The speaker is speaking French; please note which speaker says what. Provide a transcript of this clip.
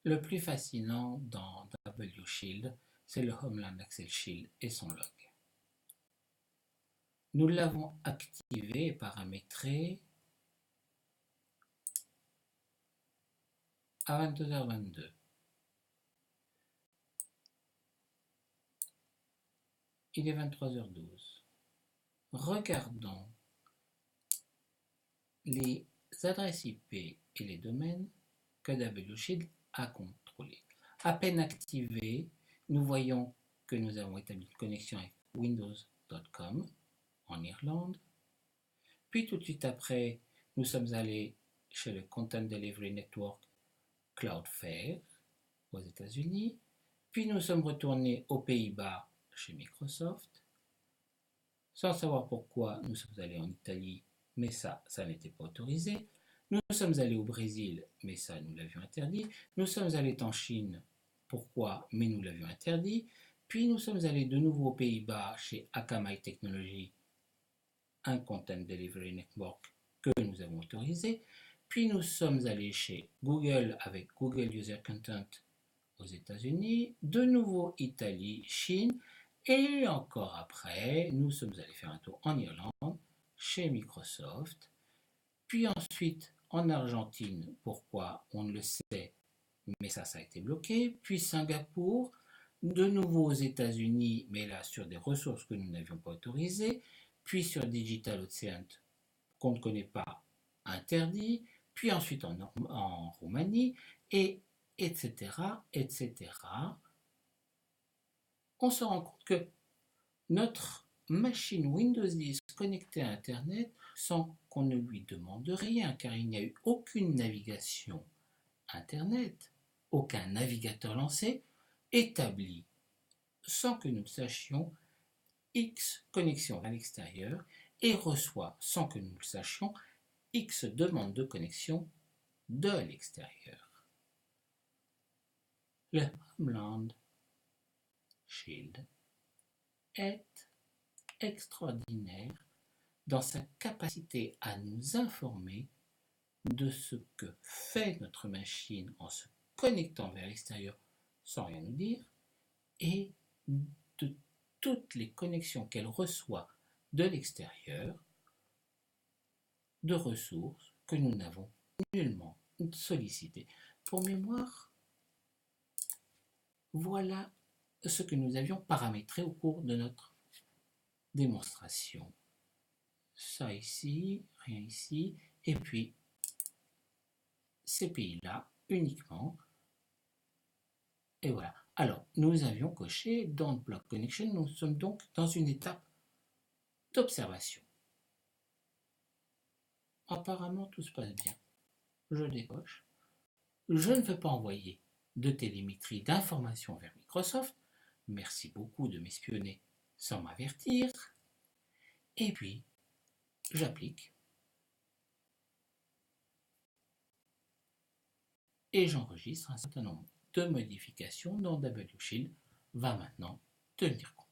Speaker 1: Le plus fascinant dans WShield, c'est le Homeland Access Shield et son log. Nous l'avons activé et paramétré à 22h22. Il est 23h12. Regardons les adresses IP et les domaines que WShield a contrôlés. À peine activé, nous voyons que nous avons établi une connexion avec Windows.com en Irlande. Puis tout de suite après, nous sommes allés chez le Content Delivery Network Cloudflare aux États-Unis. Puis nous sommes retournés aux Pays-Bas chez Microsoft. Sans savoir pourquoi, nous sommes allés en Italie, mais ça n'était pas autorisé. Nous sommes allés au Brésil, mais ça, nous l'avions interdit. Nous sommes allés en Chine, pourquoi, mais nous l'avions interdit. Puis nous sommes allés de nouveau aux Pays-Bas chez Akamai Technologies, un Content Delivery Network que nous avons autorisé. Puis nous sommes allés chez Google avec Google User Content aux États-Unis, de nouveau Italie, Chine, et encore après, nous sommes allés faire un tour en Irlande, chez Microsoft, puis ensuite en Argentine, pourquoi on ne le sait, mais ça a été bloqué, puis Singapour, de nouveau aux États-Unis, mais là sur des ressources que nous n'avions pas autorisées, puis sur Digital Ocean qu'on ne connaît pas, interdit, puis ensuite en Roumanie, et etc., etc. On se rend compte que notre machine Windows 10 connectée à Internet, sans qu'on ne lui demande rien, car il n'y a eu aucune navigation Internet, aucun navigateur lancé, établit, sans que nous le sachions, X connexions à l'extérieur et reçoit, sans que nous le sachions, X demandes de connexion de l'extérieur. Le Homeland Shield est extraordinaire dans sa capacité à nous informer de ce que fait notre machine en se connectant vers l'extérieur sans rien nous dire et de toutes les connexions qu'elle reçoit de l'extérieur de ressources que nous n'avons nullement sollicitées. Pour mémoire, voilà ce que nous avions paramétré au cours de notre démonstration. Ça ici, rien ici, et puis ces pays-là uniquement. Et voilà. Alors, nous avions coché dans Block Connection, nous sommes donc dans une étape d'observation. Apparemment, tout se passe bien. Je décoche. Je ne veux pas envoyer de télémétrie d'informations vers Microsoft. Merci beaucoup de m'espionner sans m'avertir. Et puis, j'applique. Et j'enregistre un certain nombre de modifications dont WShield va maintenant tenir compte.